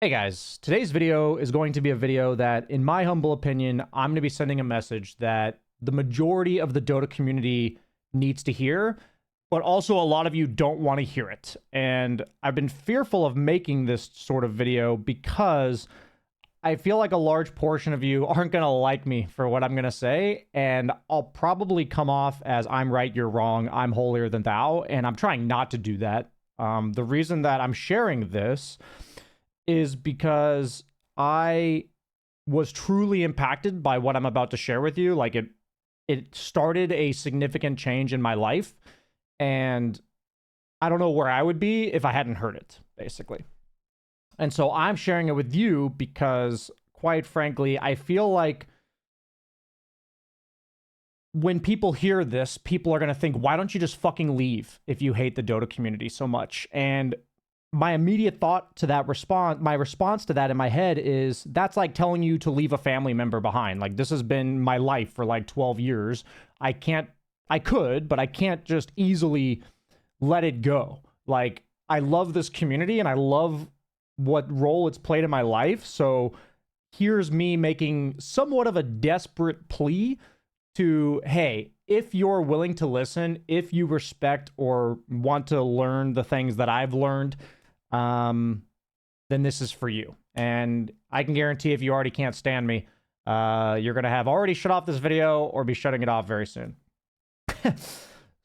Hey guys, today's video is going to be a video that, in my humble opinion, I'm going to be sending a message that the majority of the Dota community needs to hear, but also a lot of you don't want to hear it. And I've been fearful of making this sort of video because I feel like a large portion of you aren't going to like me for what I'm going to say, and I'll probably come off as I'm right, you're wrong, I'm holier than thou, and I'm trying not to do that. The reason that I'm sharing this is because I was truly impacted by what I'm about to share with you. Like it started a significant change in my life, and I don't know where I would be if I hadn't heard it, basically. And so I'm sharing it with you because, quite frankly, I feel like when people hear this, people are going to think, why don't you just fucking leave if you hate the Dota community so much? And my immediate thought to that my response to that in my head is, that's like telling you to leave a family member behind. Like, this has been my life for like 12 years. I could, but I can't just easily let it go. Like, I love this community and I love what role it's played in my life. So here's me making somewhat of a desperate plea to, hey, if you're willing to listen, if you respect or want to learn the things that I've learned, then this is for you. And I can guarantee if you already can't stand me, you're going to have already shut off this video or be shutting it off very soon.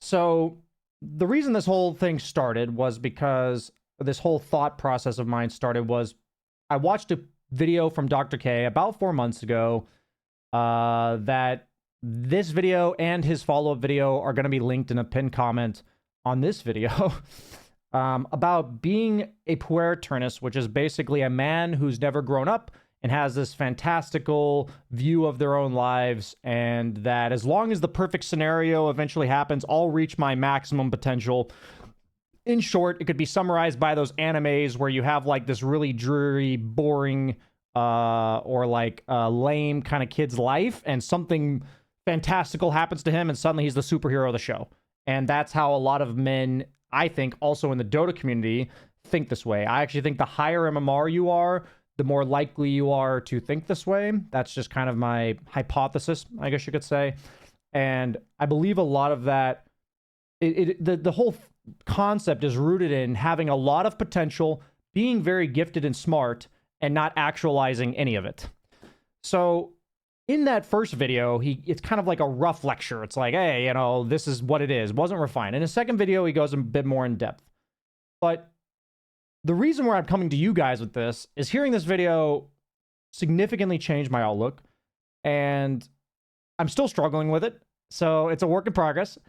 So the reason this whole thing started was because this whole thought process of mine started was I watched a video from Dr. K about 4 months ago, that this video and his follow-up video are going to be linked in a pinned comment on this video. About being a puerturnus, which is basically a man who's never grown up and has this fantastical view of their own lives, and that as long as the perfect scenario eventually happens, I'll reach my maximum potential. In short, it could be summarized by those animes where you have like this really dreary, boring, or like lame kind of kid's life, and something fantastical happens to him, and suddenly he's the superhero of the show. And that's how a lot of men, I think, also in the Dota community, think this way. I actually think the higher MMR you are, the more likely you are to think this way. That's just kind of my hypothesis, I guess you could say. And I believe a lot of that, the whole concept is rooted in having a lot of potential, being very gifted and smart, and not actualizing any of it. So in that first video, it's kind of like a rough lecture. It's like, hey, you know, this is what it is. It wasn't refined. In his second video, he goes a bit more in depth. But the reason where I'm coming to you guys with this is hearing this video significantly changed my outlook, and I'm still struggling with it. So it's a work in progress.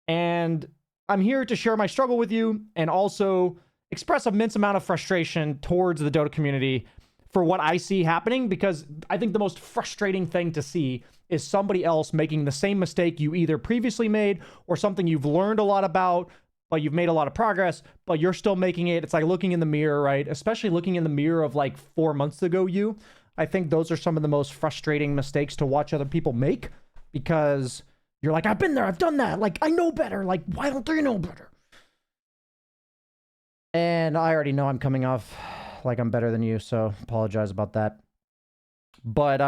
And I'm here to share my struggle with you and also express immense amount of frustration towards the Dota community for what I see happening, because I think the most frustrating thing to see is somebody else making the same mistake you either previously made or something you've learned a lot about, but you've made a lot of progress, but you're still making it. It's like looking in the mirror, right? Especially looking in the mirror of like 4 months ago you. I think those are some of the most frustrating mistakes to watch other people make, because you're like, I've been there, I've done that. Like, I know better. Like, why don't they know better? And I already know I'm coming off like I'm better than you, so apologize about that. But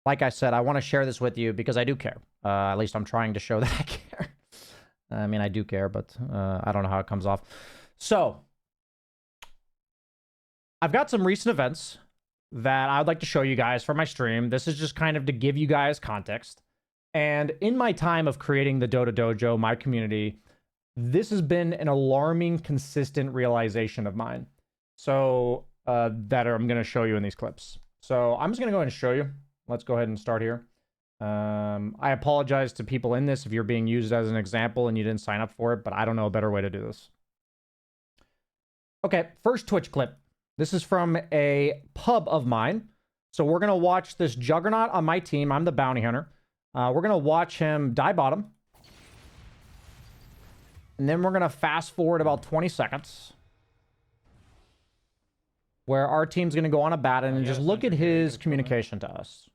like I said, I want to share this with you because I do care. At least I'm trying to show that I care. I mean, I do care, but I don't know how it comes off. So I've got some recent events that I'd like to show you guys for my stream. This is just kind of to give you guys context. And in my time of creating the Dota Dojo, my community, this has been an alarming, consistent realization of mine. So that I'm going to show you in these clips. So I'm just going to go ahead and show you. Let's go ahead and start here. I apologize to people in this if you're being used as an example and you didn't sign up for it, but I don't know a better way to do this. Okay, first Twitch clip. This is from a pub of mine. So we're going to watch this Juggernaut on my team. I'm the bounty hunter. We're going to watch him die bottom. And then we're going to fast forward about 20 seconds, where our team's going to go on a bat and just look at his communication to us.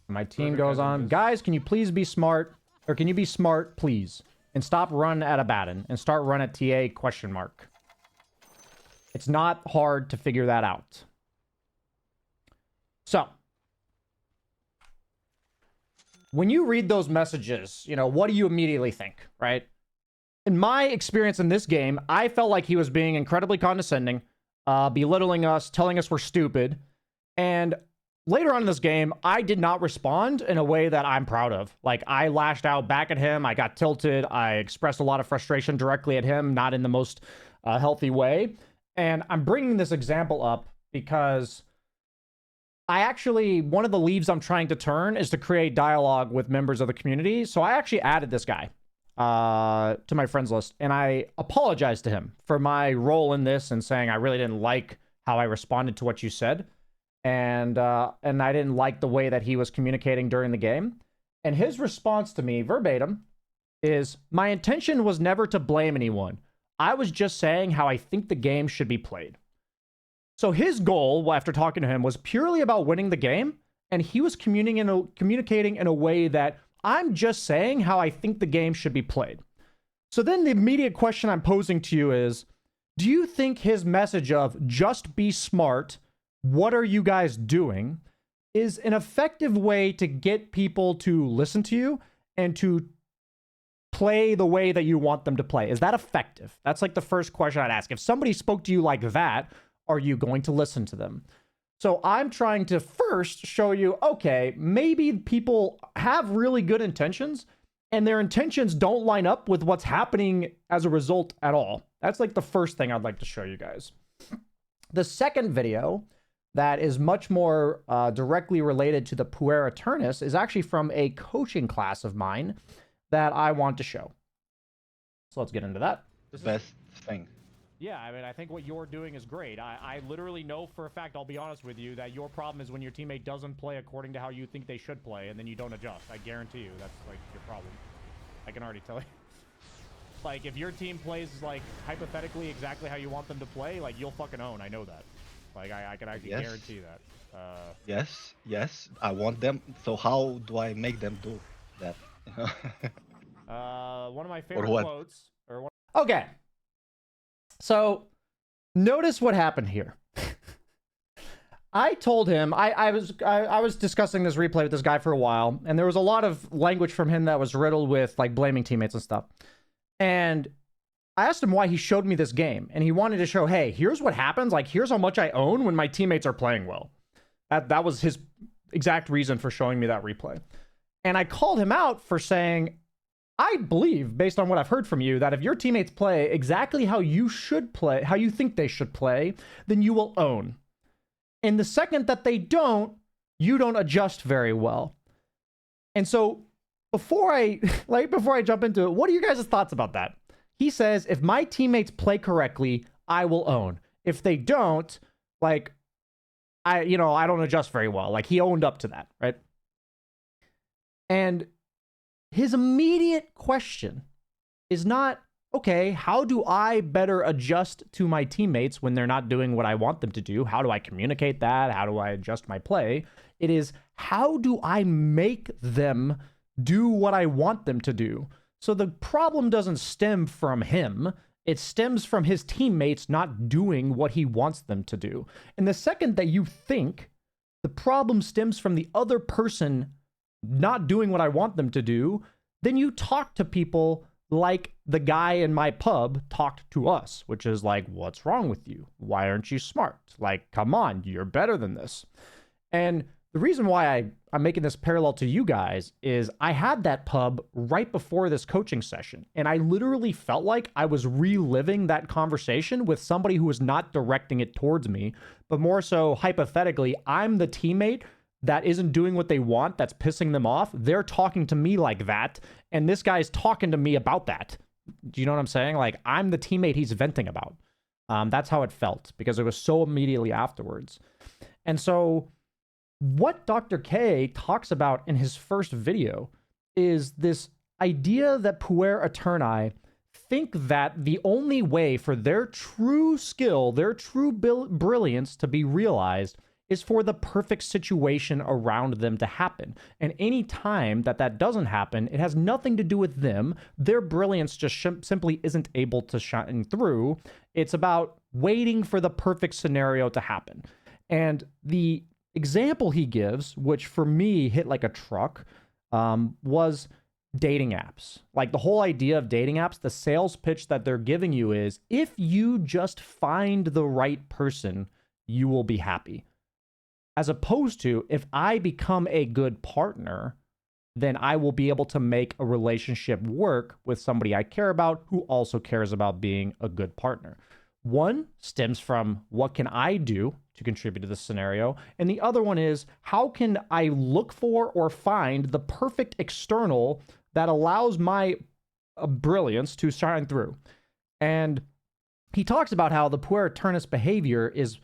My team goes on, guys, can you please be smart? Or can you be smart, please? and stop run at Abaddon and start run at TA question mark. It's not hard to figure that out. So, when you read those messages, you know, what do you immediately think, right? In my experience in this game, I felt like he was being incredibly condescending, belittling us, telling us we're stupid. And later on in this game, I did not respond in a way that I'm proud of. Like, I lashed out back at him. I got tilted. I expressed a lot of frustration directly at him, not in the most healthy way. And I'm bringing this example up because one of the leaves I'm trying to turn is to create dialogue with members of the community. So I actually added this guy to my friends list, and I apologized to him for my role in this and saying I really didn't like how I responded to what you said. And I didn't like the way that he was communicating during the game. And his response to me, verbatim, is, "My intention was never to blame anyone. I was just saying how I think the game should be played." So his goal, after talking to him, was purely about winning the game. And he was communicating in a way that I'm just saying how I think the game should be played. So then the immediate question I'm posing to you is, do you think his message of just be smart, what are you guys doing, is an effective way to get people to listen to you and to play the way that you want them to play? Is that effective? That's like the first question I'd ask. If somebody spoke to you like that, are you going to listen to them? So I'm trying to first show you, okay, maybe people have really good intentions and their intentions don't line up with what's happening as a result at all. That's like the first thing I'd like to show you guys. The second video that is much more directly related to the Puer Aeternus is actually from a coaching class of mine that I want to show. So let's get into that. Best thing. Yeah, I mean, I think what you're doing is great. I literally know for a fact, I'll be honest with you, that your problem is when your teammate doesn't play according to how you think they should play, and then you don't adjust. I guarantee you, that's, like, your problem. I can already tell you. Like, if your team plays, like, hypothetically exactly how you want them to play, like, you'll fucking own. I know that. Like, I can actually guarantee that. Yes, I want them. So how do I make them do that? One of my favorite quotes. Okay. So, notice what happened here. I told him, I was discussing this replay with this guy for a while, and there was a lot of language from him that was riddled with, like, blaming teammates and stuff. And I asked him why he showed me this game, and he wanted to show, hey, here's what happens, like, here's how much I own when my teammates are playing well. That was his exact reason for showing me that replay. And I called him out for saying, I believe, based on what I've heard from you, that if your teammates play exactly how you should play, how you think they should play, then you will own. And the second that they don't, you don't adjust very well. And so before I jump into it, what are your guys' thoughts about that? He says, if my teammates play correctly, I will own. If they don't, like, I don't adjust very well. Like, he owned up to that, right? And his immediate question is not, okay, how do I better adjust to my teammates when they're not doing what I want them to do? How do I communicate that? How do I adjust my play? It is, how do I make them do what I want them to do? So the problem doesn't stem from him. It stems from his teammates not doing what he wants them to do. And the second that you think the problem stems from the other person not doing what I want them to do, then you talk to people like the guy in my pub talked to us, which is like, what's wrong with you? Why aren't you smart? Like, come on, you're better than this. And the reason why I'm making this parallel to you guys is I had that pub right before this coaching session, and I literally felt like I was reliving that conversation with somebody who was not directing it towards me, but more so hypothetically, I'm the teammate that isn't doing what they want, that's pissing them off. They're talking to me like that, and this guy's talking to me about that. Do you know what I'm saying? Like, I'm the teammate he's venting about. That's how it felt, because it was so immediately afterwards. And so what Dr. K talks about in his first video is this idea that Puer Aeterni think that the only way for their true skill, their true brilliance to be realized is for the perfect situation around them to happen. And any time that that doesn't happen, it has nothing to do with them. Their brilliance just simply isn't able to shine through. It's about waiting for the perfect scenario to happen. And the example he gives, which for me hit like a truck, was dating apps. Like the whole idea of dating apps, the sales pitch that they're giving you is, if you just find the right person, you will be happy. As opposed to, if I become a good partner, then I will be able to make a relationship work with somebody I care about who also cares about being a good partner. One stems from, what can I do to contribute to this scenario? And the other one is, how can I look for or find the perfect external that allows my brilliance to shine through? And he talks about how the puer aeternus behavior is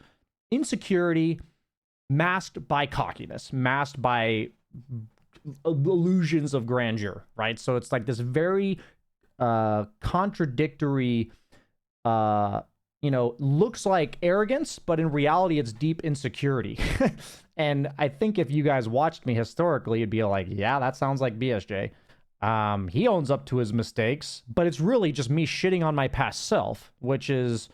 insecurity masked by cockiness, masked by illusions of grandeur, right? So it's like this very contradictory, looks like arrogance, but in reality, it's deep insecurity. And I think if you guys watched me historically, you'd be like, yeah, that sounds like BSJ. He owns up to his mistakes, but it's really just me shitting on my past self, which is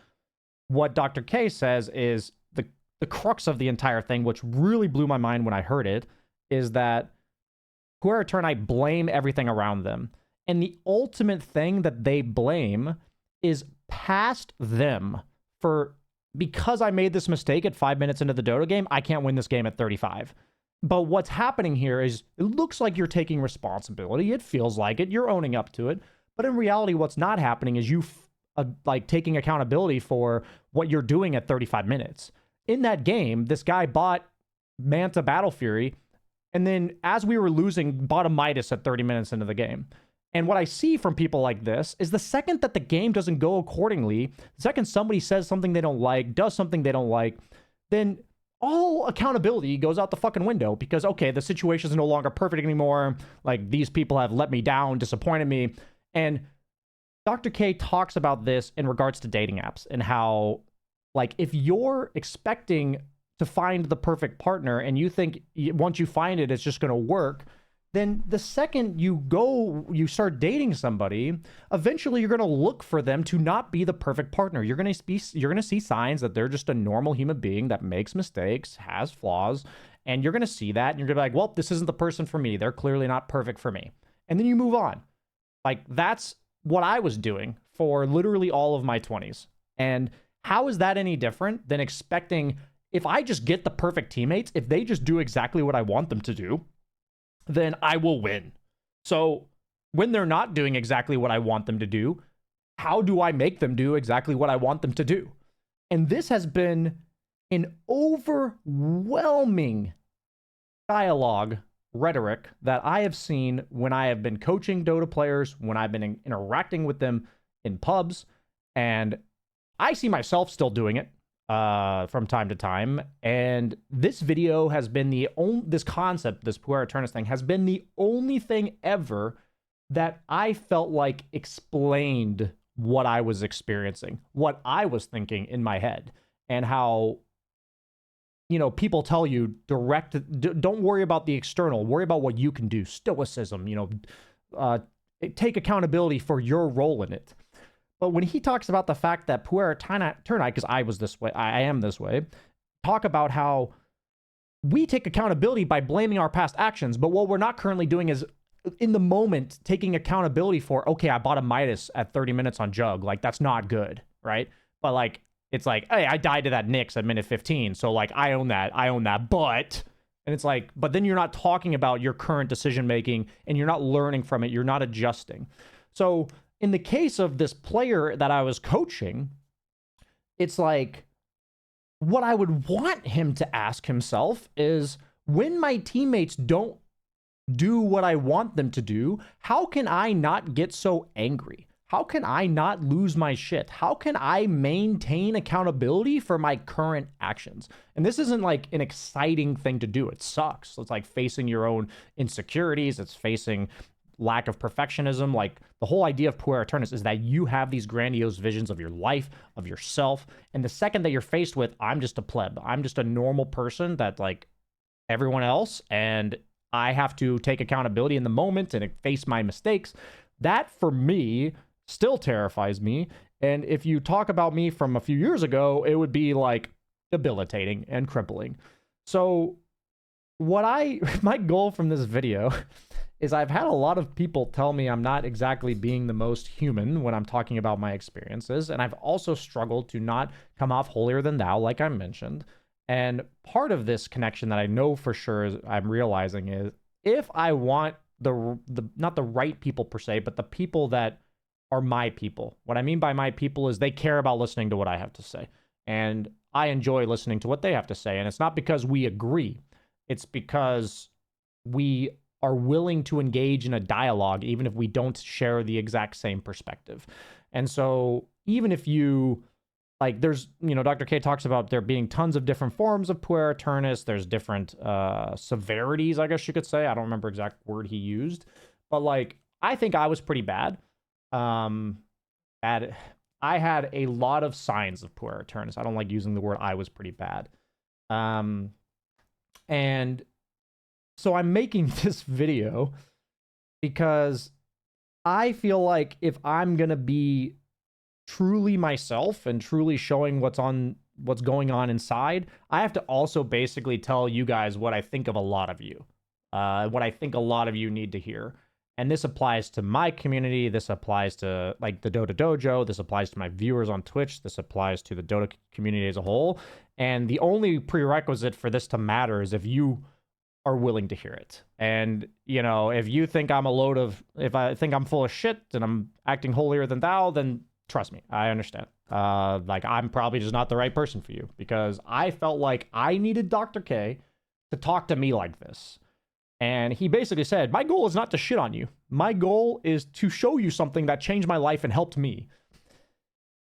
what Dr. K says is the crux of the entire thing, which really blew my mind when I heard it, is that puer aeterni blame everything around them. And the ultimate thing that they blame is past them. Because I made this mistake at 5 minutes into the Dota game, I can't win this game at 35. But what's happening here is, it looks like you're taking responsibility. It feels like it. You're owning up to it. But in reality, what's not happening is you taking accountability for what you're doing at 35 minutes. In that game, this guy bought Manta Battle Fury, and then as we were losing, bought a Midas at 30 minutes into the game. And what I see from people like this is, the second that the game doesn't go accordingly, the second somebody says something they don't like, does something they don't like, then all accountability goes out the fucking window, because, okay, the situation is no longer perfect anymore. Like, these people have let me down, disappointed me. And Dr. K talks about this in regards to dating apps, and how, like, if you're expecting to find the perfect partner and you think once you find it, it's just going to work, then the second you start dating somebody, eventually you're going to look for them to not be the perfect partner. You're going to see signs that they're just a normal human being that makes mistakes, has flaws, and you're going to see that, and you're going to be like, well, this isn't the person for me. They're clearly not perfect for me. And then you move on. Like, that's what I was doing for literally all of my 20s. And how is that any different than expecting, if I just get the perfect teammates, if they just do exactly what I want them to do, then I will win. So when they're not doing exactly what I want them to do, how do I make them do exactly what I want them to do? And this has been an overwhelming dialogue rhetoric that I have seen when I have been coaching Dota players, when I've been interacting with them in pubs, and I see myself still doing it from time to time. And this video has been this concept, this puer aeternus thing, has been the only thing ever that I felt like explained what I was experiencing, what I was thinking in my head, and how, people tell you don't worry about the external, worry about what you can do. Stoicism, take accountability for your role in it. But when he talks about the fact that puer aeternai, because I was this way, I am this way, talk about how we take accountability by blaming our past actions, but what we're not currently doing is, in the moment, taking accountability for, okay, I bought a Midas at 30 minutes on Jug. Like, that's not good, right? But, like, it's like, hey, I died to that Nyx at minute 15, so, like, I own that, but... And it's like, but then you're not talking about your current decision-making, and you're not learning from it, you're not adjusting. So... in the case of this player that I was coaching, it's like, what I would want him to ask himself is, when my teammates don't do what I want them to do, how can I not get so angry? How can I not lose my shit? How can I maintain accountability for my current actions? And this isn't like an exciting thing to do. It sucks. It's like facing your own insecurities. It's facing lack of perfectionism. Like, the whole idea of puer aeternus is that you have these grandiose visions of your life, of yourself, and the second that you're faced with, I'm just a pleb, I'm just a normal person that, like, everyone else, and I have to take accountability in the moment and face my mistakes. That, for me, still terrifies me. And if you talk about me from a few years ago, it would be like debilitating and crippling. So my goal from this video is, I've had a lot of people tell me I'm not exactly being the most human when I'm talking about my experiences. And I've also struggled to not come off holier than thou, like I mentioned. And part of this connection that I know for sure is I'm realizing is, if I want the not the right people per se, but the people that are my people. What I mean by my people is they care about listening to what I have to say. And I enjoy listening to what they have to say. And it's not because we agree. It's because we are willing to engage in a dialogue, even if we don't share the exact same perspective. And so even if you, like, there's, Dr. K talks about there being tons of different forms of puer aeternus. There's different severities, I guess you could say. I don't remember exact word he used. But, like, I think I was pretty bad. I had a lot of signs of puer aeternus. I don't like using the word I was pretty bad. And so I'm making this video because I feel like if I'm going to be truly myself and truly showing what's going on inside, I have to also basically tell you guys what I think of a lot of you, what I think a lot of you need to hear. And this applies to my community. This applies to, like, the Dota Dojo. This applies to my viewers on Twitch. This applies to the Dota community as a whole. And the only prerequisite for this to matter is if you are willing to hear it. And, if you think if I think I'm full of shit and I'm acting holier than thou, then trust me, I understand. Like, I'm probably just not the right person for you, because I felt like I needed Dr. K to talk to me like this. And he basically said, my goal is not to shit on you. My goal is to show you something that changed my life and helped me.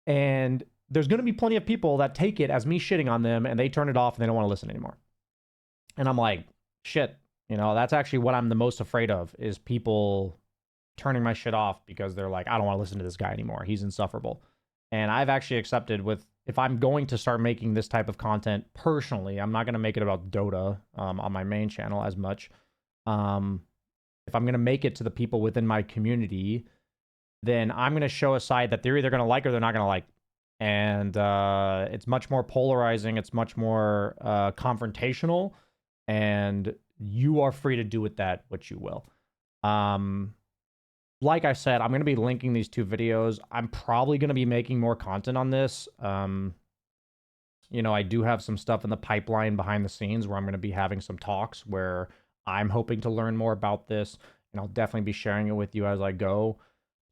And there's going to be plenty of people that take it as me shitting on them, and they turn it off and they don't want to listen anymore. And I'm like, shit, that's actually what I'm the most afraid of, is people turning my shit off because they're like, I don't want to listen to this guy anymore. He's insufferable. And I've actually accepted, if I'm going to start making this type of content personally, I'm not going to make it about Dota on my main channel as much. If I'm going to make it to the people within my community, then I'm going to show a side that they're either going to like or they're not going to like. And it's much more polarizing. It's much more confrontational. And you are free to do with that what you will. Like I said, I'm going to be linking these two videos. I'm probably going to be making more content on this. I do have some stuff in the pipeline behind the scenes where I'm going to be having some talks where I'm hoping to learn more about this, and I'll definitely be sharing it with you as I go.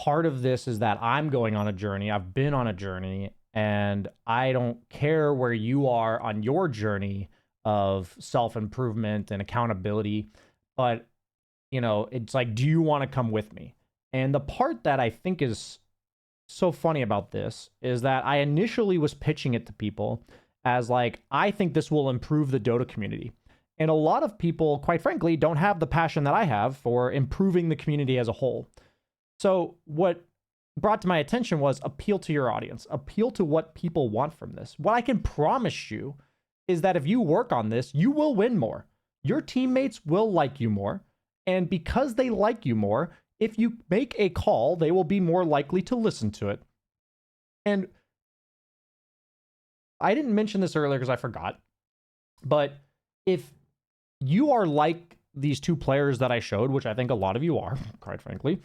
Part of this is that I'm going on a journey. I've been on a journey, and I don't care where you are on your journey of self-improvement and accountability, but, it's like, do you want to come with me? And the part that I think is so funny about this is that I initially was pitching it to people as, like, I think this will improve the Dota community. And a lot of people, quite frankly, don't have the passion that I have for improving the community as a whole. So what brought to my attention was appeal to your audience, appeal to what people want from this. What I can promise you is that if you work on this, you will win more. Your teammates will like you more. And because they like you more, if you make a call, they will be more likely to listen to it. And I didn't mention this earlier because I forgot, but if you are like these two players that I showed, which I think a lot of you are, quite frankly,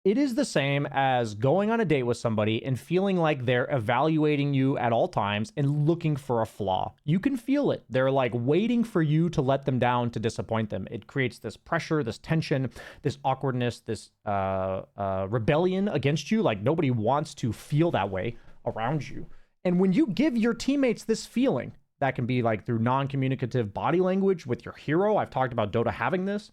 it is the same as going on a date with somebody and feeling like they're evaluating you at all times and looking for a flaw. You can feel it. They're like waiting for you to let them down, to disappoint them. It creates this pressure, this tension, this awkwardness, this rebellion against you. Like, nobody wants to feel that way around you. And when you give your teammates this feeling, that can be like through non-communicative body language with your hero. I've talked about Dota having this.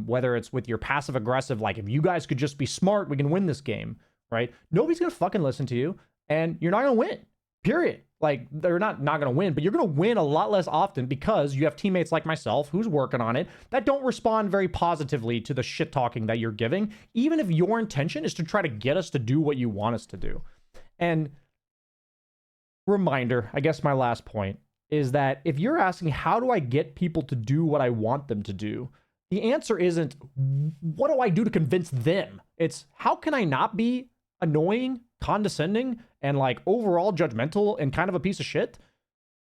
Whether it's with your passive aggressive, like, if you guys could just be smart, we can win this game, right? Nobody's going to fucking listen to you, and you're not going to win. Period. Like, they're not going to win, but you're going to win a lot less often because you have teammates like myself who's working on it that don't respond very positively to the shit talking that you're giving, even if your intention is to try to get us to do what you want us to do. And reminder, I guess my last point is that if you're asking, how do I get people to do what I want them to do? The answer isn't, what do I do to convince them? It's, how can I not be annoying, condescending, and like overall judgmental and kind of a piece of shit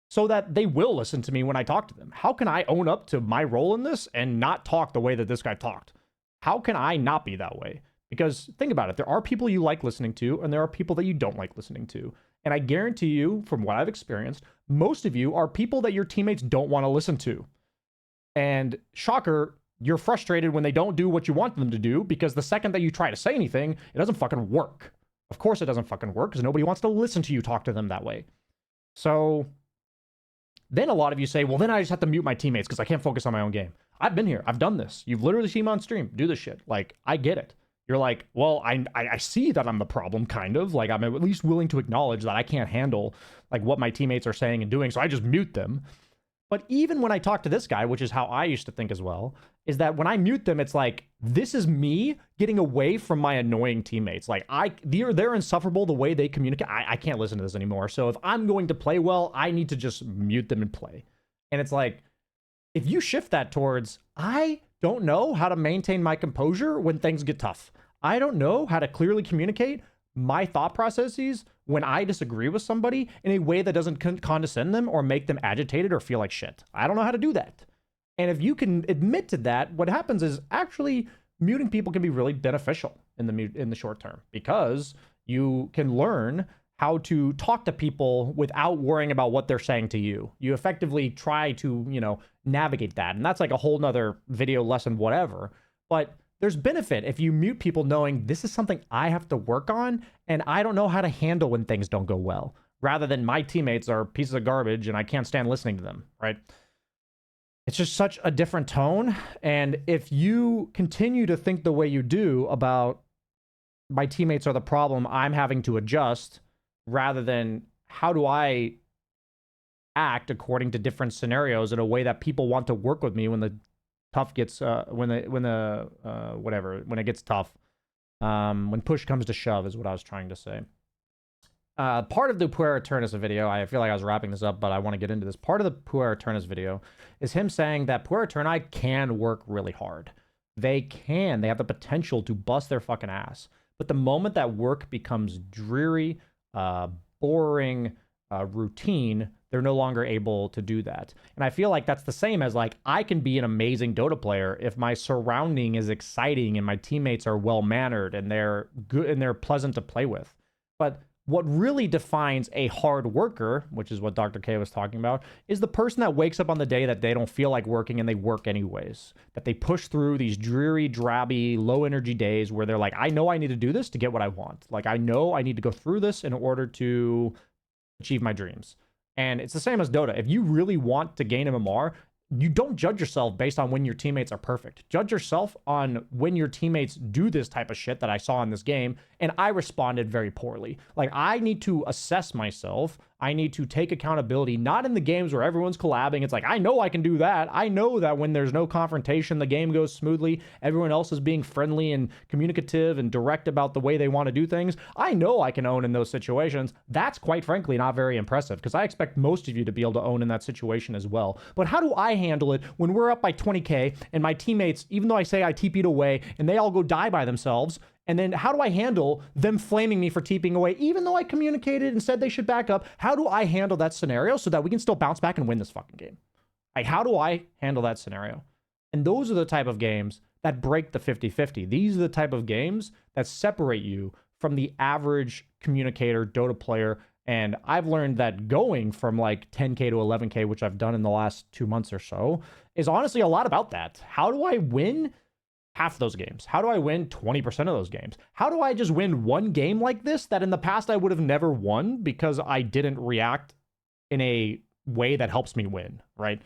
so that they will listen to me when I talk to them? How can I own up to my role in this and not talk the way that this guy talked? How can I not be that way? Because think about it, there are people you like listening to and there are people that you don't like listening to. And I guarantee you, from what I've experienced, most of you are people that your teammates don't want to listen to. And shocker, you're frustrated when they don't do what you want them to do, because the second that you try to say anything, it doesn't fucking work. Of course it doesn't fucking work, because nobody wants to listen to you talk to them that way. So then a lot of you say, well, then I just have to mute my teammates because I can't focus on my own game. I've been here. I've done this. You've literally seen me on stream do this shit. Like, I get it. You're like, well, I see that I'm the problem, kind of. Like, I'm at least willing to acknowledge that I can't handle like what my teammates are saying and doing, so I just mute them. But even when I talk to this guy, which is how I used to think as well, is that when I mute them, it's like, this is me getting away from my annoying teammates. Like, they're insufferable the way they communicate. I can't listen to this anymore. So if I'm going to play well, I need to just mute them and play. And it's like, if you shift that towards, I don't know how to maintain my composure when things get tough. I don't know how to clearly communicate my thought processes when I disagree with somebody in a way that doesn't condescend them or make them agitated or feel like shit. I don't know how to do that. And if you can admit to that, what happens is actually muting people can be really beneficial in the short term, because you can learn how to talk to people without worrying about what they're saying to you. You effectively try to, navigate that. And that's like a whole nother video lesson, whatever. But there's benefit if you mute people knowing this is something I have to work on and I don't know how to handle when things don't go well, rather than my teammates are pieces of garbage and I can't stand listening to them, right? It's just such a different tone. And if you continue to think the way you do about my teammates are the problem, I'm having to adjust, rather than how do I act according to different scenarios in a way that people want to work with me when the tough gets when it gets tough, when push comes to shove, is what I was trying to say. Part of the Puer Eternus video, I feel like I was wrapping this up, but I want to get into this. Part of the Puer Eternus video is him saying that Puer Eterni can work really hard. They have the potential to bust their fucking ass. But the moment that work becomes dreary, boring, routine, they're no longer able to do that. And I feel like that's the same as, like, I can be an amazing Dota player if my surrounding is exciting and my teammates are well-mannered and they're good and they're pleasant to play with. But what really defines a hard worker, which is what Dr. K was talking about, is the person that wakes up on the day that they don't feel like working and they work anyways. That they push through these dreary, drabby, low-energy days where they're like, I know I need to do this to get what I want. Like, I know I need to go through this in order to achieve my dreams. And it's the same as Dota. If you really want to gain MMR, you don't judge yourself based on when your teammates are perfect. Judge yourself on when your teammates do this type of shit that I saw in this game, and I responded very poorly. Like, I need to assess myself. I need to take accountability, not in the games where everyone's collabing. It's like, I know I can do that. I know that when there's no confrontation, the game goes smoothly. Everyone else is being friendly and communicative and direct about the way they want to do things. I know I can own in those situations. That's quite frankly not very impressive, because I expect most of you to be able to own in that situation as well. But how do I handle it when we're up by 20k and my teammates, even though I say I TP'd away and they all go die by themselves, and then how do I handle them flaming me for TPing away, even though I communicated and said they should back up? How do I handle that scenario so that we can still bounce back and win this fucking game? Like, how do I handle that scenario? And those are the type of games that break the 50-50. These are the type of games that separate you from the average communicator, Dota player. And I've learned that going from like 10k to 11k, which I've done in the last 2 months or so, is honestly a lot about that. How do I win half those games? How do I win 20% of those games? How do I just win one game like this that in the past I would have never won because I didn't react in a way that helps me win, right?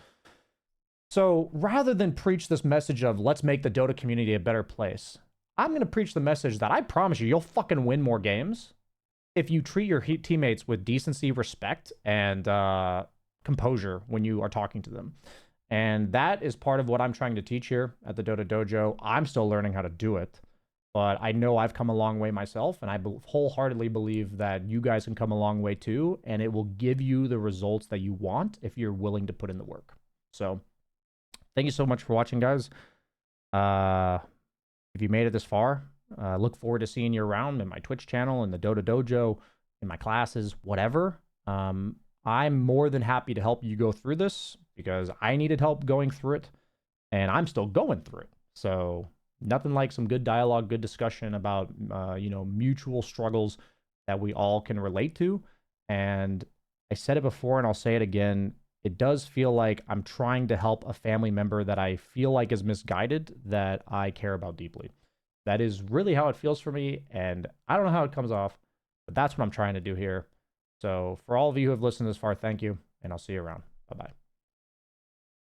So rather than preach this message of let's make the Dota community a better place, I'm going to preach the message that I promise you, you'll fucking win more games if you treat your teammates with decency, respect, and composure when you are talking to them. And that is part of what I'm trying to teach here at the Dota Dojo. I'm still learning how to do it, but I know I've come a long way myself, and I wholeheartedly believe that you guys can come a long way too, and it will give you the results that you want if you're willing to put in the work. So thank you so much for watching, guys. If you made it this far, look forward to seeing you around in my Twitch channel, in the Dota Dojo, in my classes, whatever. I'm more than happy to help you go through this because I needed help going through it, and I'm still going through it. So nothing like some good dialogue, good discussion about mutual struggles that we all can relate to. And I said it before, and I'll say it again. It does feel like I'm trying to help a family member that I feel like is misguided, that I care about deeply. That is really how it feels for me, and I don't know how it comes off, but that's what I'm trying to do here. So for all of you who have listened this far, thank you, and I'll see you around. Bye-bye.